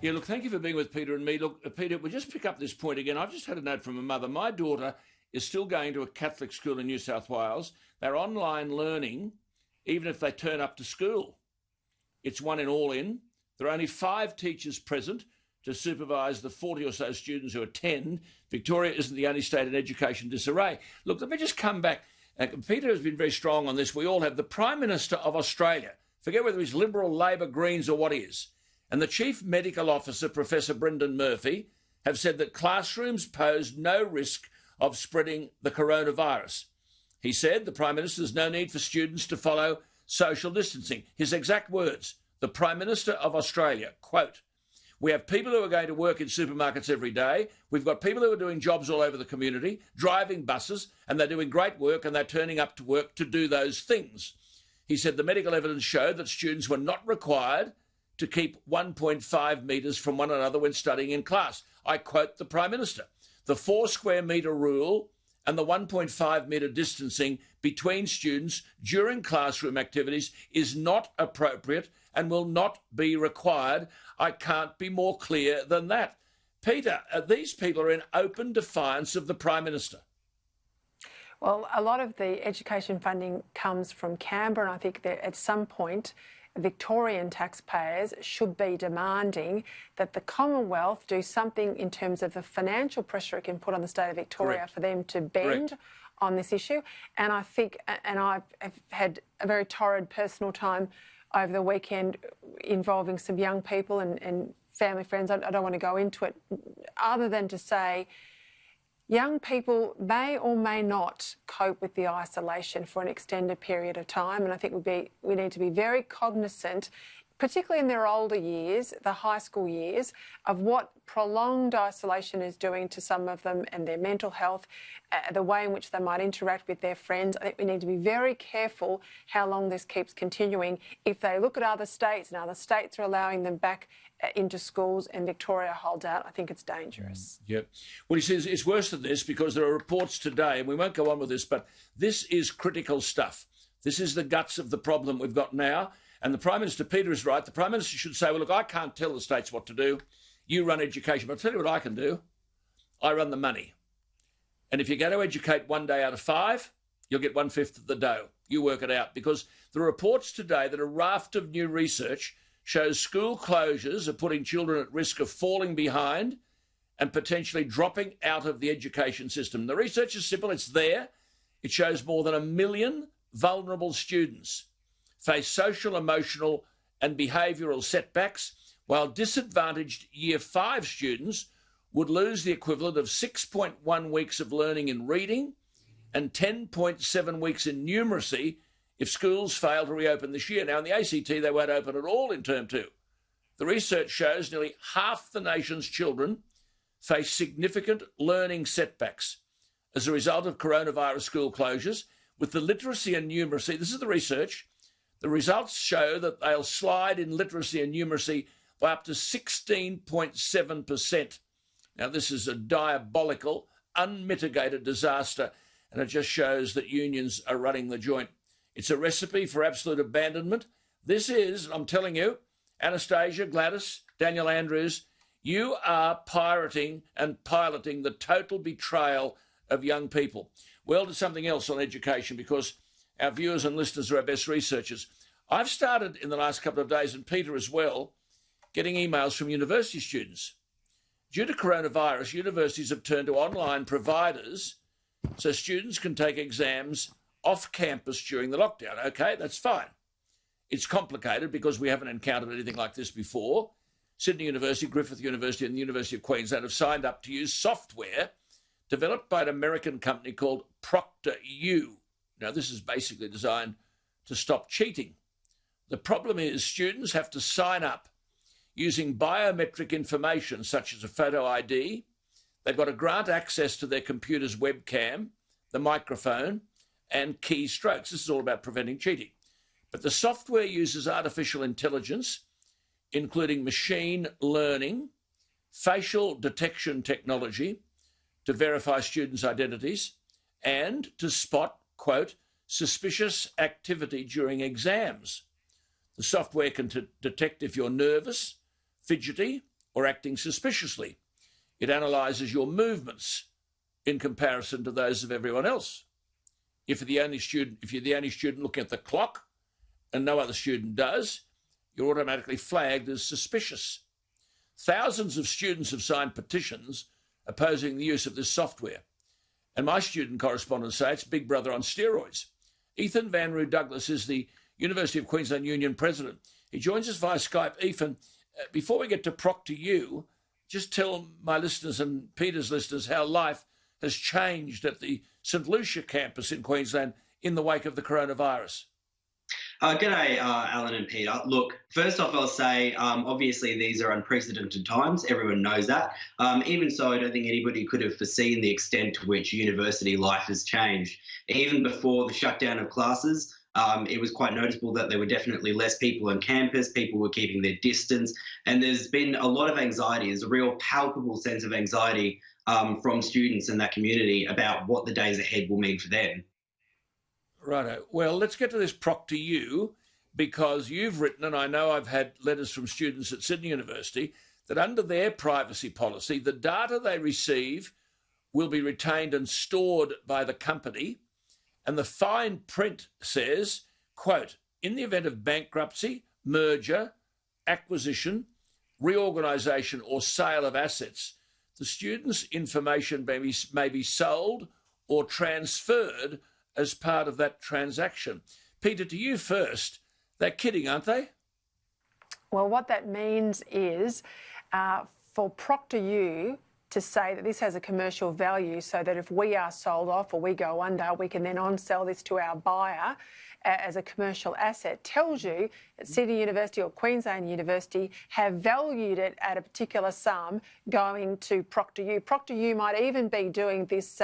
Yeah, look, thank you for being with Peter and me. Look, Peter, we'll just pick up this point again. I've just had a note from a mother. My daughter is still going to a Catholic school in New South Wales. They're online learning, even if they turn up to school. It's one in all in. There are only 5 teachers present to supervise the 40 or so students who attend. Victoria isn't the only state in education disarray. Look, let me just come back. Peter has been very strong on this. We all have the Prime Minister of Australia, forget whether he's Liberal, Labor, Greens or what he is, and the Chief Medical Officer, Professor Brendan Murphy, have said that classrooms pose no risk of spreading the coronavirus. He said the Prime Minister, there's no need for students to follow social distancing. His exact words, the Prime Minister of Australia, quote, "We have people who are going to work in supermarkets every day. We've got people who are doing jobs all over the community, driving buses, and they're doing great work and they're turning up to work to do those things." He said the medical evidence showed that students were not required to keep 1.5 metres from one another when studying in class. I quote the Prime Minister. The 4 square metre rule and the 1.5 metre distancing between students during classroom activities is not appropriate and will not be required. I can't be more clear than that. Peter, these people are in open defiance of the Prime Minister. Well, a lot of the education funding comes from Canberra, and I think that at some point Victorian taxpayers should be demanding that the Commonwealth do something in terms of the financial pressure it can put on the state of Victoria. Correct. For them to bend. Correct. On this issue. And I think, and I've had a very torrid personal time over the weekend involving some young people and family friends. I don't want to go into it other than to say young people may or may not cope with the isolation for an extended period of time, and I think we need to be very cognizant, particularly in their older years, the high school years, of what prolonged isolation is doing to some of them and their mental health, the way in which they might interact with their friends. I think we need to be very careful how long this keeps continuing. If they look at other states and other states are allowing them back into schools and Victoria holds out, I think it's dangerous. Yep. Well, he says it's worse than this because there are reports today, and we won't go on with this, but this is critical stuff. This is the guts of the problem we've got now. And the Prime Minister, Peter, is right. The Prime Minister should say, well, look, I can't tell the states what to do. You run education. But I'll tell you what I can do. I run the money. And if you're going to educate 1 day out of 5, you'll get 1/5 of the dough. You work it out. Because there are reports today that a raft of new research shows school closures are putting children at risk of falling behind and potentially dropping out of the education system. The research is simple. It's there. It shows more than 1 million vulnerable students face social, emotional and behavioural setbacks, while disadvantaged Year 5 students would lose the equivalent of 6.1 weeks of learning in reading and 10.7 weeks in numeracy if schools fail to reopen this year. Now, in the ACT, they won't open at all in Term 2. The research shows nearly half the nation's children face significant learning setbacks as a result of coronavirus school closures. With the literacy and numeracy, this is the research, the results show that they'll slide in literacy and numeracy by up to 16.7%. Now, this is a diabolical, unmitigated disaster, and it just shows that unions are running the joint. It's a recipe for absolute abandonment. This is, I'm telling you, Anastasia, Gladys, Daniel Andrews, you are pirating and piloting the total betrayal of young people. Well, to something else on education, because our viewers and listeners are our best researchers. I've started in the last couple of days, and Peter as well, getting emails from university students. Due to coronavirus, universities have turned to online providers so students can take exams off campus during the lockdown. Okay, that's fine. It's complicated because we haven't encountered anything like this before. Sydney University, Griffith University and the University of Queensland have signed up to use software developed by an American company called ProctorU. Now, this is basically designed to stop cheating. The problem is students have to sign up using biometric information such as a photo ID. They've got to grant access to their computer's webcam, the microphone, and keystrokes. This is all about preventing cheating. But the software uses artificial intelligence, including machine learning, facial detection technology to verify students' identities and to spot, quote, suspicious activity during exams. The software can detect if you're nervous, fidgety, or acting suspiciously. It analyses your movements in comparison to those of everyone else. If you're the only student looking at the clock and no other student does, you're automatically flagged as suspicious. Thousands of students have signed petitions opposing the use of this software. And my student correspondents say it's Big Brother on steroids. Ethan Van Roo Douglas is the University of Queensland Union president. He joins us via Skype. Ethan, before we get to ProctorU, just tell my listeners and Peter's listeners how life has changed at the St Lucia campus in Queensland in the wake of the coronavirus. G'day, Alan and Peter. Look, first off, I'll say, obviously, these are unprecedented times. Everyone knows that. Even so, I don't think anybody could have foreseen the extent to which university life has changed. Even before the shutdown of classes, it was quite noticeable that there were definitely less people on campus. People were keeping their distance. And there's been a lot of anxiety. There's a real palpable sense of anxiety from students in that community about what the days ahead will mean for them. Righto. Well, let's get to this ProctorU, because you've written, and I know I've had letters from students at Sydney University, that under their privacy policy, the data they receive will be retained and stored by the company. And the fine print says, quote, in the event of bankruptcy, merger, acquisition, reorganisation or sale of assets, the students' information may be sold or transferred as part of that transaction. Peter, to you first. They're kidding, aren't they? Well, what that means is for ProctorU to say that this has a commercial value, so that if we are sold off or we go under, we can then on-sell this to our buyer as a commercial asset, tells you that Sydney University or Queensland University have valued it at a particular sum going to ProctorU. ProctorU might even be doing this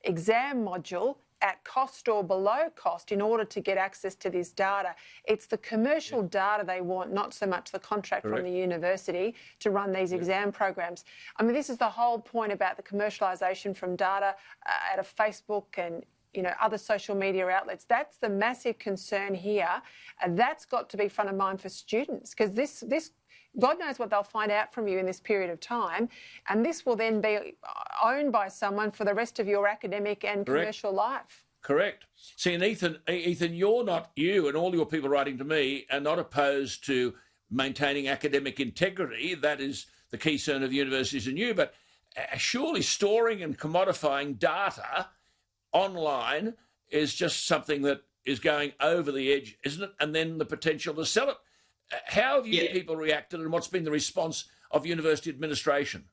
exam module at cost or below cost in order to get access to this data. It's the commercial data they want, not so much the contract from the university to run these exam programs. I mean, this is the whole point about the commercialisation from data out of Facebook and other social media outlets. That's the massive concern here. And that's got to be front of mind for students, because this God knows what they'll find out from you in this period of time, and this will then be owned by someone for the rest of your academic and commercial life. Correct. See, and Ethan, you and all your people writing to me are not opposed to maintaining academic integrity. That is the keystone of the universities and you, but surely storing and commodifying data online is just something that is going over the edge, isn't it? And then the potential to sell it. How have you people reacted, and what's been the response of university administration?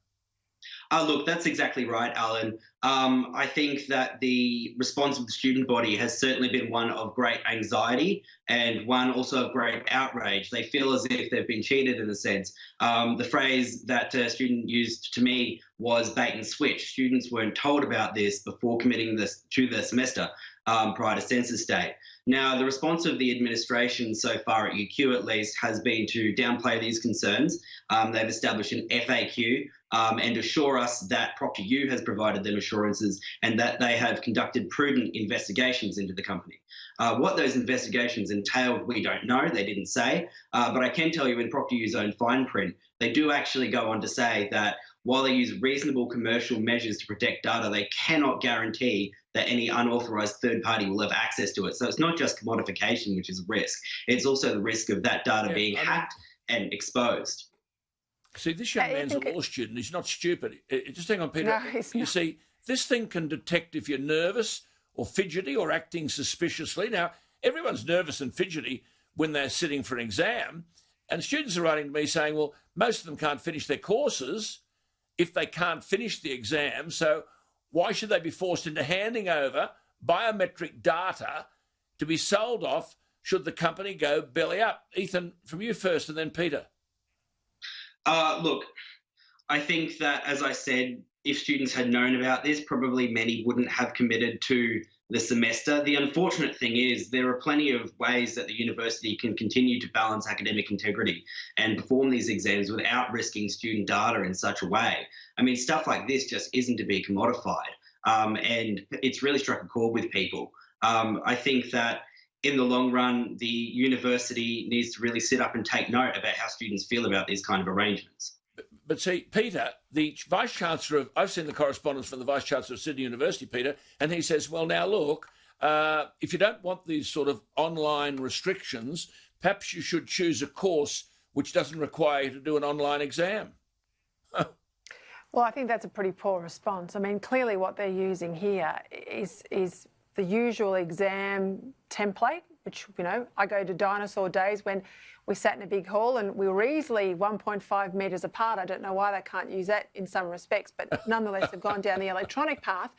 Look, that's exactly right, Alan. I think that the response of the student body has certainly been one of great anxiety and one also of great outrage. They feel as if they've been cheated in a sense. The phrase that a student used to me was bait and switch. Students weren't told about this before committing this to the semester prior to census date. Now, the response of the administration so far at UQ at least has been to downplay these concerns. They've established an FAQ and assure us that ProctorU has provided them assurances and that they have conducted prudent investigations into the company. What those investigations entailed, we don't know. They didn't say. But I can tell you in ProctorU's own fine print, they do actually go on to say that while they use reasonable commercial measures to protect data, they cannot guarantee that any unauthorised third party will have access to it. So it's not just commodification, which is a risk. It's also the risk of that data being hacked and exposed. See, this young man's a law student. He's not stupid. Just hang on, Peter. No, he's not. See, this thing can detect if you're nervous or fidgety or acting suspiciously. Now, everyone's nervous and fidgety when they're sitting for an exam, and students are writing to me saying, well, most of them can't finish their courses if they can't finish the exam, so why should they be forced into handing over biometric data to be sold off should the company go belly up? Ethan, from you first and then Peter. Look, I think that, as I said, if students had known about this, probably many wouldn't have committed to the semester. The unfortunate thing is there are plenty of ways that the university can continue to balance academic integrity and perform these exams without risking student data in such a way. I mean, stuff like this just isn't to be commodified, and it's really struck a chord with people. I think that in the long run, the university needs to really sit up and take note about how students feel about these kind of arrangements. but see, Peter, the Vice-Chancellor of... I've seen the correspondence from the Vice-Chancellor of Sydney University, Peter, and he says, well, now, look, if you don't want these sort of online restrictions, perhaps you should choose a course which doesn't require you to do an online exam. Well, I think that's a pretty poor response. I mean, clearly what they're using here is the usual exam template, which, you know, I go to dinosaur days when we sat in a big hall and we were easily 1.5 metres apart. I don't know why they can't use that in some respects, but nonetheless, they've gone down the electronic path.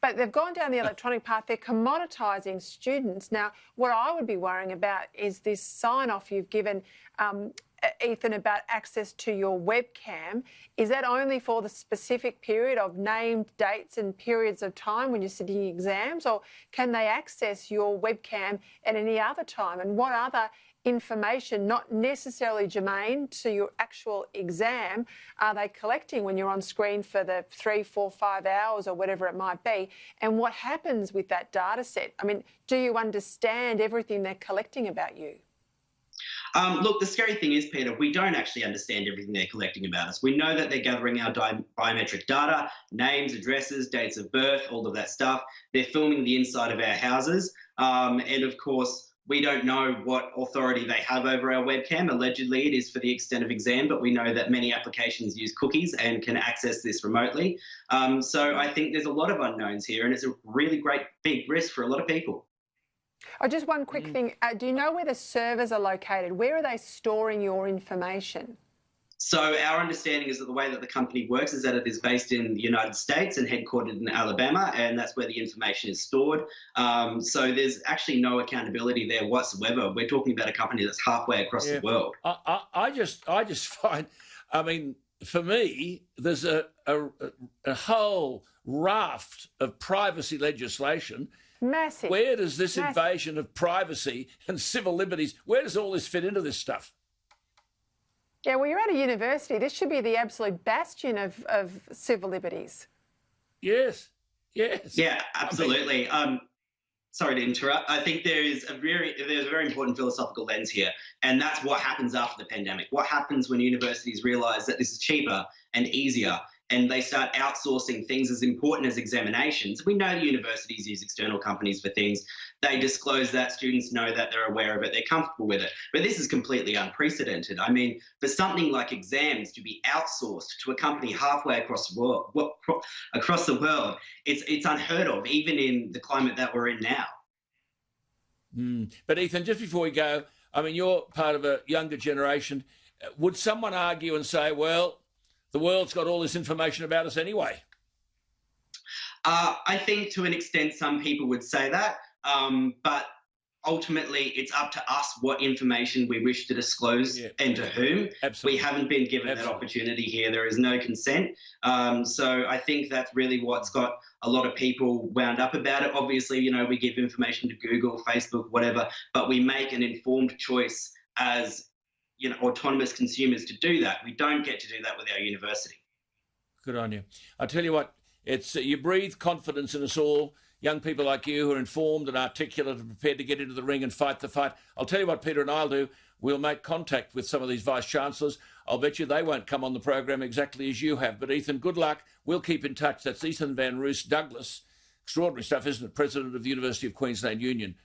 But they've gone down the electronic path. They're commoditising students. Now, what I would be worrying about is this sign-off you've given, Ethan, about access to your webcam. Is that only for the specific period of named dates and periods of time when you're sitting exams, or can they access your webcam at any other time? And what other information, not necessarily germane to your actual exam, are they collecting when you're on screen for the 3, 4, 5 hours or whatever it might be? And what happens with that data set? I mean, do you understand everything they're collecting about you? Look, the scary thing is, Peter, we don't actually understand everything they're collecting about us. We know that they're gathering our biometric data, names, addresses, dates of birth, all of that stuff. They're filming the inside of our houses. And of course, we don't know what authority they have over our webcam. Allegedly, it is for the extent of exam, but we know that many applications use cookies and can access this remotely. So I think there's a lot of unknowns here, and it's a really great big risk for a lot of people. Oh, just one quick thing. Do you know where the servers are located? Where are they storing your information? So our understanding is that the way that the company works is that it is based in the United States and headquartered in Alabama, and that's where the information is stored. So there's actually no accountability there whatsoever. We're talking about a company that's halfway across the world. I just find, I mean, for me, there's a whole raft of privacy legislation. Massive. Where does this invasion of privacy and civil liberties, where does all this fit into this stuff? Yeah, well, you're at a university. This should be the absolute bastion of civil liberties. Yes, yes. Yeah, absolutely. Sorry to interrupt. I think there's a very important philosophical lens here, and that's what happens after the pandemic. What happens when universities realise that this is cheaper and easier, and they start outsourcing things as important as examinations? We know the universities use external companies for things. They disclose that, students know that, they're aware of it, they're comfortable with it. But this is completely unprecedented. I mean, for something like exams to be outsourced to a company halfway across the world, it's unheard of, even in the climate that we're in now. But Ethan, just before we go, I mean, you're part of a younger generation. Would someone argue and say, well, the world's got all this information about us anyway? I think to an extent some people would say that, but ultimately it's up to us what information we wish to disclose and to whom. Absolutely. We haven't been given that opportunity here. There is no consent. So I think that's really what's got a lot of people wound up about it. Obviously, you know, we give information to Google, Facebook, whatever, but we make an informed choice as, you know, autonomous consumers to do that. We don't get to do that with our university. Good on you. I tell you what, it's you breathe confidence in us all. Young people like you who are informed and articulate and prepared to get into the ring and fight the fight. I'll tell you what Peter and I'll do. We'll make contact with some of these Vice-Chancellors. I'll bet you they won't come on the program exactly as you have. But Ethan, good luck. We'll keep in touch. That's Ethan Van Roos Douglas. Extraordinary stuff, isn't it? President of the University of Queensland Union.